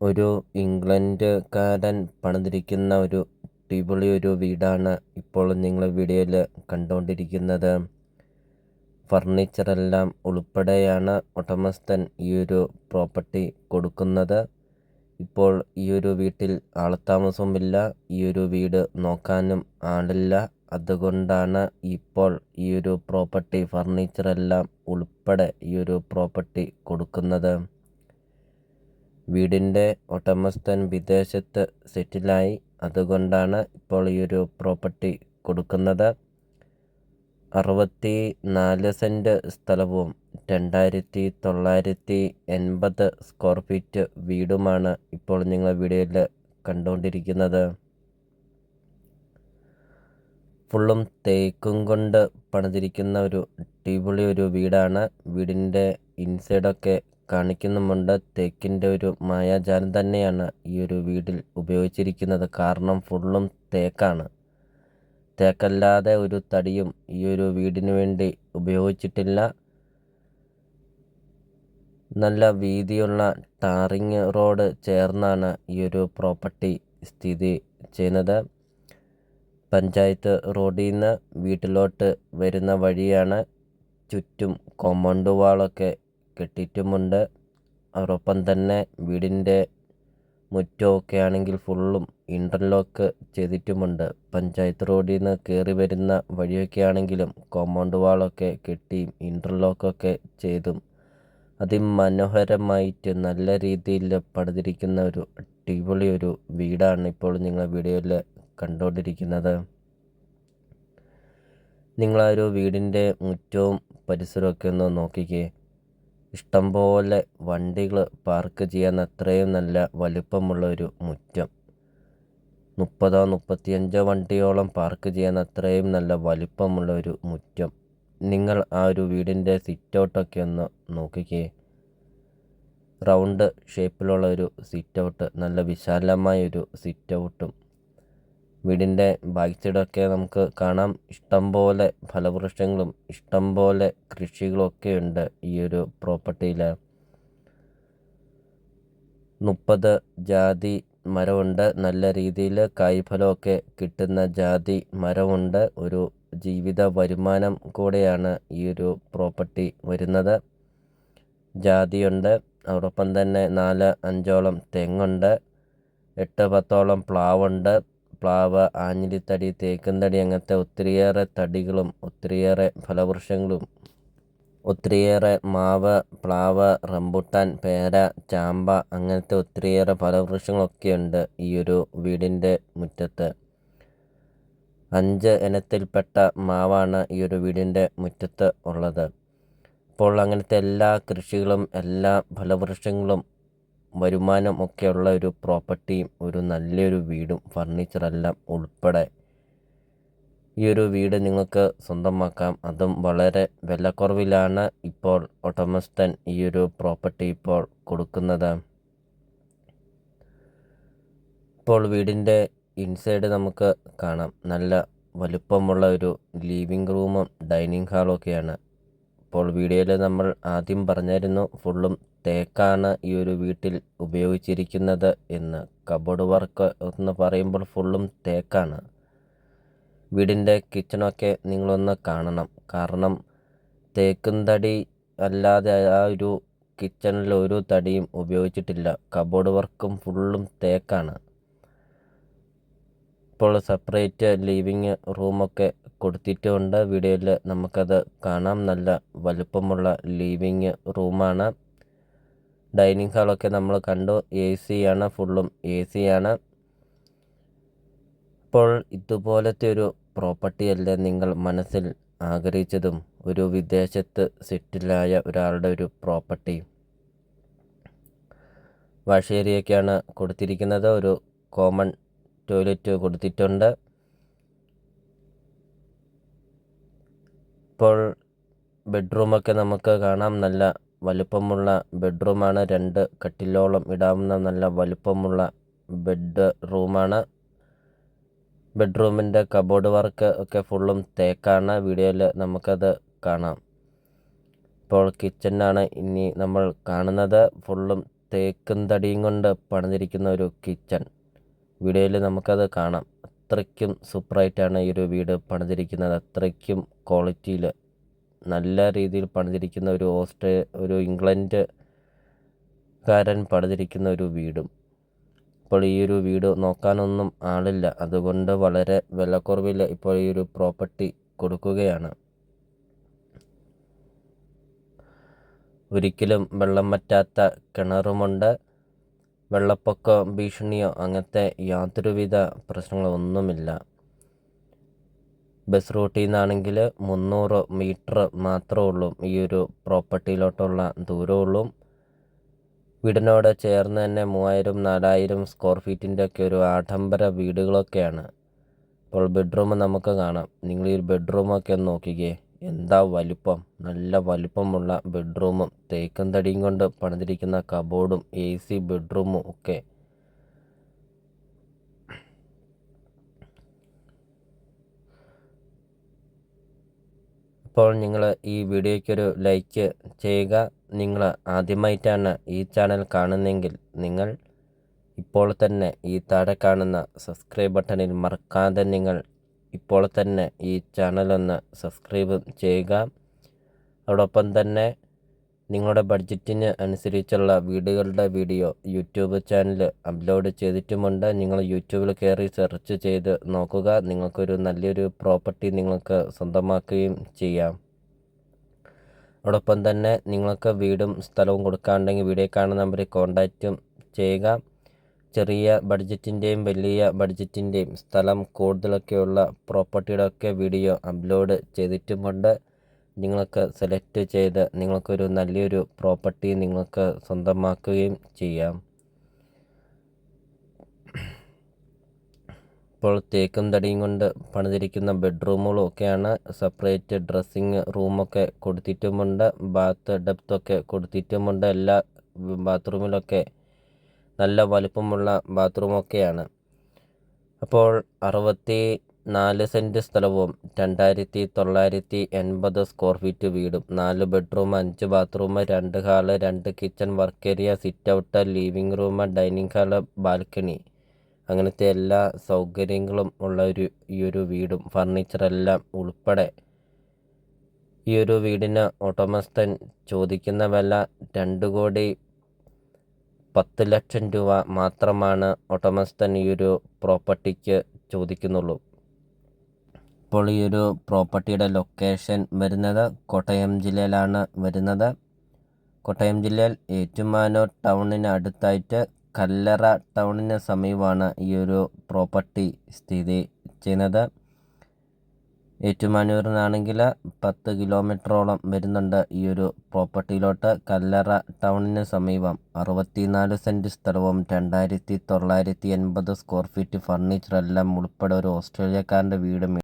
ഒരു ഇംഗ്ലണ്ടുകാരൻ പണിതിരിക്കുന്ന ഒരു അടിപൊളി ഒരു വീടാണ് ഇപ്പോൾ നിങ്ങൾ വീഡിയോയിൽ കണ്ടുകൊണ്ടിരിക്കുന്നത്. ഫർണിച്ചറെല്ലാം ഉൾപ്പെടെയാണ് ഉടമസ്ഥൻ ഈ ഒരു പ്രോപ്പർട്ടി കൊടുക്കുന്നത്. ഇപ്പോൾ ഈ ഒരു വീട്ടിൽ ആൾത്താമസവുമില്ല, ഈ ഒരു വീട് നോക്കാനും ആളില്ല. അതുകൊണ്ടാണ് ഇപ്പോൾ ഈ ഒരു പ്രോപ്പർട്ടി ഫർണിച്ചറെല്ലാം ഉൾപ്പെടെ ഈ ഒരു പ്രോപ്പർട്ടി കൊടുക്കുന്നത്. വീടിൻ്റെ ഉടമസ്ഥൻ വിദേശത്ത് സെറ്റിലായി. അതുകൊണ്ടാണ് ഇപ്പോൾ ഈ ഒരു പ്രോപ്പർട്ടി കൊടുക്കുന്നത്. 64 സെൻറ്റ് സ്ഥലവും 2980 സ്ക്വയർ ഫീറ്റ് വീടുമാണ് ഇപ്പോൾ നിങ്ങൾ വീഡിയോയിൽ കണ്ടുകൊണ്ടിരിക്കുന്നത്. ഫുള്ളും തേക്കും കൊണ്ട് പണിതിരിക്കുന്ന ഒരു അടിപൊളി ഒരു വീടാണ്. വീടിൻ്റെ ഇൻസൈഡൊക്കെ കാണിക്കുന്നുമുണ്ട്. തേക്കിൻ്റെ ഒരു മായാജാലം തന്നെയാണ് ഈ ഒരു വീട്ടിൽ ഉപയോഗിച്ചിരിക്കുന്നത്. കാരണം ഫുള്ളും തേക്കാണ്. തേക്കല്ലാതെ ഒരു തടിയും ഈ ഒരു വീടിന് വേണ്ടി ഉപയോഗിച്ചിട്ടില്ല. നല്ല വീതിയുള്ള ടാറിങ് റോഡ് ചേർന്നാണ് ഈ ഒരു പ്രോപ്പർട്ടി സ്ഥിതി ചെയ്യുന്നത്. പഞ്ചായത്ത് റോഡിൽ നിന്ന് വീട്ടിലോട്ട് വരുന്ന വഴിയാണ്. ചുറ്റും കോമ്പൗണ്ട് വാളൊക്കെ കെട്ടിയിട്ടുമുണ്ട്. അതോടൊപ്പം തന്നെ വീടിൻ്റെ മുറ്റമൊക്കെ ആണെങ്കിൽ ഫുള്ളും ഇൻ്റർലോക്ക് ചെയ്തിട്ടുമുണ്ട്. പഞ്ചായത്ത് റോഡിൽ നിന്ന് കയറി വരുന്ന വഴിയൊക്കെ ആണെങ്കിലും കോമ്പൗണ്ട് വാളൊക്കെ കെട്ടിയും ഇൻ്റർലോക്കൊക്കെ ചെയ്തും അതിമനോഹരമായിട്ട് നല്ല രീതിയിൽ പണിതിരിക്കുന്ന ഒരു അടിപൊളി ഒരു വീടാണ് ഇപ്പോൾ നിങ്ങൾ വീഡിയോയിൽ കണ്ടുകൊണ്ടിരിക്കുന്നത്. നിങ്ങളാ ഒരു വീടിൻ്റെ മുറ്റവും പരിസരമൊക്കെ ഒന്ന് നോക്കിക്കേ. ഇഷ്ടംപോലെ വണ്ടികൾ പാർക്ക് ചെയ്യാൻ അത്രയും നല്ല വലിപ്പമുള്ള ഒരു മുറ്റം. 30-35 വണ്ടിയോളം പാർക്ക് ചെയ്യാൻ അത്രയും നല്ല വലിപ്പമുള്ള ഒരു മുറ്റം. നിങ്ങൾ ആ ഒരു വീടിൻ്റെ സിറ്റൗട്ടൊക്കെ ഒന്ന് നോക്കിക്കേ. റൗണ്ട് ഷേപ്പിലുള്ള ഒരു സിറ്റൗട്ട്, നല്ല വിശാലമായൊരു സിറ്റൗട്ടും. വീടിൻ്റെ ബാക്ക് സൈഡൊക്കെ നമുക്ക് കാണാം. ഇഷ്ടംപോലെ ഫലവൃക്ഷങ്ങളും ഇഷ്ടംപോലെ കൃഷികളൊക്കെ ഉണ്ട് ഈ ഒരു പ്രോപ്പർട്ടിയിൽ. 30 ജാതി മരമുണ്ട്. നല്ല രീതിയിൽ കായ്ഫലമൊക്കെ കിട്ടുന്ന ജാതി മരമുണ്ട്. ഒരു ജീവിത വരുമാനം കൂടെയാണ് ഈ ഒരു പ്രോപ്പർട്ടി വരുന്നത്. ജാതിയുണ്ട്. അതോടൊപ്പം തന്നെ 4-5ഓളം തെങ്ങുണ്ട്. 8-10ഓളം പ്ലാവുണ്ട്. പ്ലാവ്, ആഞ്ഞിലിത്തടി, തേക്കുംതടി, അങ്ങനത്തെ ഒത്തിരിയേറെ തടികളും ഒത്തിരിയേറെ ഫലവൃക്ഷങ്ങളും ഒത്തിരിയേറെ മാവ്, പ്ലാവ്, റംബുട്ടാൻ, പേര, ചാമ്പ അങ്ങനത്തെ ഒത്തിരിയേറെ ഫലവൃക്ഷങ്ങളൊക്കെയുണ്ട് ഈ ഒരു വീടിൻ്റെ മുറ്റത്ത്. 5 ഇനത്തിൽപ്പെട്ട മാവാണ് ഈ ഒരു വീടിൻ്റെ മുറ്റത്ത് ഉള്ളത്. അപ്പോൾ അങ്ങനത്തെ എല്ലാ കൃഷികളും എല്ലാ ഫലവൃക്ഷങ്ങളും വരുമാനം ഒക്കെയുള്ള ഒരു പ്രോപ്പർട്ടിയും ഒരു നല്ലൊരു വീടും ഫർണിച്ചറെല്ലാം ഉൾപ്പെടെ ഈ ഒരു വീട് നിങ്ങൾക്ക് സ്വന്തമാക്കാം. അതും വളരെ വിലക്കുറവിലാണ് ഇപ്പോൾ ഉടമസ്ഥൻ ഈ ഒരു പ്രോപ്പർട്ടി ഇപ്പോൾ കൊടുക്കുന്നത്. ഇപ്പോൾ വീടിൻ്റെ ഇൻസൈഡ് നമുക്ക് കാണാം. നല്ല വലുപ്പമുള്ള ഒരു ലിവിങ് റൂമും ഡൈനിങ് ഹാളൊക്കെയാണ്. ഇപ്പോൾ വീഡിയോയിൽ നമ്മൾ ആദ്യം പറഞ്ഞായിരുന്നു ഫുള്ളും തേക്കാണ് ഈ ഒരു വീട്ടിൽ ഉപയോഗിച്ചിരിക്കുന്നത് എന്ന്. കബോർഡ് വർക്ക് എന്ന് പറയുമ്പോൾ ഫുള്ളും തേക്കാണ്. വീടിൻ്റെ കിച്ചണൊക്കെ നിങ്ങളൊന്ന് കാണണം. കാരണം തേക്കും തടി അല്ലാതെ ആ ഒരു കിച്ചണിൽ ഒരു തടിയും ഉപയോഗിച്ചിട്ടില്ല. കബോർഡ് വർക്കും ഫുള്ളും തേക്കാണ്. ഇപ്പോൾ സെപ്പറേറ്റ് ലിവിങ് റൂമൊക്കെ കൊടുത്തിട്ടുണ്ട്. വീഡിയോയിൽ നമുക്കത് കാണാം. നല്ല വലുപ്പമുള്ള ലിവിങ് റൂമാണ്. ഡൈനിങ് ഹാളൊക്കെ നമ്മൾ കണ്ടു. AC ആണ്, ഫുള്ളും AC ആണ്. ഇപ്പോൾ ഇതുപോലത്തെ ഒരു പ്രോപ്പർട്ടിയല്ലേ നിങ്ങൾ മനസ്സിൽ ആഗ്രഹിച്ചതും? ഒരു വിദേശത്ത് സെറ്റിലായ ഒരാളുടെ ഒരു പ്രോപ്പർട്ടി. വാഷ് ഏരിയയൊക്കെയാണ് കൊടുത്തിരിക്കുന്നത്. ഒരു കോമൺ ടോയ്ലറ്റ് കൊടുത്തിട്ടുണ്ട്. ഇപ്പോൾ ബെഡ്റൂമൊക്കെ നമുക്ക് കാണാം. നല്ല വലുപ്പമുള്ള ബെഡ്റൂമാണ്. 2 കട്ടിലോളം ഇടാവുന്ന നല്ല വലുപ്പമുള്ള ബെഡ് റൂമാണ്. ബെഡ്റൂമിൻ്റെ കബോർഡ് വർക്ക് ഒക്കെ ഫുള്ളും തേക്കാണ്. വീഡിയോയിൽ നമുക്കത് കാണാം. ഇപ്പോൾ കിച്ചനാണ് ഇനി നമ്മൾ കാണുന്നത്. ഫുള്ളും തേക്കും തടിയും കൊണ്ട് പണിതിരിക്കുന്ന ഒരു കിച്ചൺ. വീഡിയോയിൽ നമുക്കത് കാണാം. അത്രയ്ക്കും സൂപ്പറായിട്ടാണ് ഈ ഒരു വീട് പണിതിരിക്കുന്നത്. അത്രയ്ക്കും ക്വാളിറ്റിയിൽ നല്ല രീതിയിൽ പണിതിരിക്കുന്ന ഒരു ഇംഗ്ലണ്ടുകാരൻ പണിതിരിക്കുന്ന ഒരു വീടും. ഇപ്പോൾ ഈ ഒരു വീട് നോക്കാനൊന്നും ആളില്ല. അതുകൊണ്ട് വളരെ വിലക്കുറവിൽ ഇപ്പോൾ ഈ ഒരു പ്രോപ്പർട്ടി കൊടുക്കുകയാണ്. ഒരിക്കലും വെള്ളം വറ്റാത്ത കിണറുമുണ്ട്. വെള്ളപ്പൊക്ക ഭീഷണിയോ അങ്ങനത്തെ യാതൊരുവിധ പ്രശ്നങ്ങളൊന്നുമില്ല. ബസ് റൂട്ടിൽ നിന്നാണെങ്കിൽ 300 മീറ്റർ മാത്രമേ ഉള്ളൂ ഈ ഒരു പ്രോപ്പർട്ടിയിലോട്ടുള്ള ദൂരമുള്ളൂ. വീടിനോട് ചേർന്ന് തന്നെ 3000-4000 സ്ക്വയർ ഫീറ്റിൻ്റെ ഒക്കെ ഒരു ആഡംബര വീടുകളൊക്കെയാണ്. ഇപ്പോൾ ബെഡ്റൂം നമുക്ക് കാണാം. നിങ്ങൾ ഈ ബെഡ്റൂമൊക്കെ ഒന്ന് നോക്കിക്കേ, എന്താ വലിപ്പം! നല്ല വലിപ്പമുള്ള ബെഡ്റൂമും തേക്കും തടിയും കൊണ്ട് പണിതിരിക്കുന്ന കബോർഡും AC ബെഡ്റൂമും ഒക്കെ. അപ്പോൾ നിങ്ങൾ ഈ വീഡിയോയ്ക്കൊരു ലൈക്ക് ചെയ്യുക. നിങ്ങൾ ആദ്യമായിട്ടാണ് ഈ ചാനൽ കാണുന്നതെങ്കിൽ നിങ്ങൾ ഇപ്പോൾ തന്നെ ഈ താഴെ കാണുന്ന സബ്സ്ക്രൈബ് ബട്ടണിൽ മറക്കാതെ നിങ്ങൾ ഇപ്പോൾ തന്നെ ഈ ചാനലൊന്ന് സബ്സ്ക്രൈബ് ചെയ്യുക. അതോടൊപ്പം തന്നെ നിങ്ങളുടെ ബഡ്ജറ്റിന് അനുസരിച്ചുള്ള വീടുകളുടെ വീഡിയോ യൂട്യൂബ് ചാനൽ അപ്ലോഡ് ചെയ്തിട്ടുമുണ്ട്. നിങ്ങൾ യൂട്യൂബിൽ കയറി സെർച്ച് ചെയ്ത് നോക്കുക. നിങ്ങൾക്കൊരു നല്ലൊരു പ്രോപ്പർട്ടി നിങ്ങൾക്ക് സ്വന്തമാക്കുകയും ചെയ്യാം. അതോടൊപ്പം തന്നെ നിങ്ങൾക്ക് വീടും സ്ഥലവും കൊടുക്കാനുണ്ടെങ്കിൽ വീഡിയോ കാണുന്ന നമ്പറിൽ കോൺടാക്റ്റും ചെയ്യുക. ചെറിയ ബഡ്ജറ്റിൻ്റെയും വലിയ ബഡ്ജറ്റിൻ്റെയും സ്ഥലം കൂടുതലൊക്കെയുള്ള പ്രോപ്പർട്ടിയുടെ ഒക്കെ വീഡിയോ അപ്ലോഡ് ചെയ്തിട്ടുമുണ്ട്. നിങ്ങൾക്ക് സെലക്ട് ചെയ്ത് നിങ്ങൾക്കൊരു നല്ലൊരു പ്രോപ്പർട്ടി നിങ്ങൾക്ക് സ്വന്തമാക്കുകയും ചെയ്യാം. ഇപ്പോൾ തേക്കും തടിയും കൊണ്ട് പണിതിരിക്കുന്ന ബെഡ്റൂമുകളും ഒക്കെയാണ്. സെപ്പറേറ്റ് ഡ്രസ്സിങ് റൂമൊക്കെ കൊടുത്തിട്ടുമുണ്ട്. ബാത്ത് ഡെപ്തൊക്കെ കൊടുത്തിട്ടുമുണ്ട്. എല്ലാ ബാത്റൂമിലൊക്കെ നല്ല വലിപ്പമുള്ള ബാത്റൂമൊക്കെയാണ്. അപ്പോൾ 64 സെൻറ്റ് സ്ഥലവും 2980 സ്ക്വയർ ഫീറ്റ് വീടും 4 bedroom 5 bathroom 2 hall 2 kitchen work area sit out living room dining hall balcony അങ്ങനത്തെ എല്ലാ സൗകര്യങ്ങളും ഉള്ള ഈ ഒരു വീടും ഫർണിച്ചറെല്ലാം ഉൾപ്പെടെ ഈ ഒരു വീടിന് ഉടമസ്ഥൻ ചോദിക്കുന്ന വില 2,10 ലക്ഷം രൂപ മാത്രമാണ് ഉടമസ്ഥൻ ഈ ഒരു പ്രോപ്പർട്ടിക്ക് ചോദിക്കുന്നുള്ളൂ. ഇപ്പോൾ ഈ ഒരു പ്രോപ്പർട്ടിയുടെ ലൊക്കേഷൻ വരുന്നത് കോട്ടയം ജില്ലയിലാണ് വരുന്നത്. കോട്ടയം ജില്ലയിൽ ഏറ്റുമാനൂർ ടൗണിന് അടുത്തായിട്ട് കല്ലറ ടൗണിന് സമീപമാണ് ഈ ഒരു പ്രോപ്പർട്ടി സ്ഥിതി ചെയ്യുന്നത്. ഏറ്റുമാനൂരിനാണെങ്കിൽ 10 കിലോമീറ്ററോളം വരുന്നുണ്ട് ഈ ഒരു പ്രോപ്പർട്ടിയിലോട്ട്. കല്ലറ ടൗണിന് സമീപം 64 സെൻറ്റ് സ്ഥലവും 2980 സ്ക്വയർ ഫീറ്റ് ഫർണിച്ചറെല്ലാം ഉൾപ്പെടെ ഒരു ഓസ്ട്രേലിയക്കാരൻ്റെ വീടും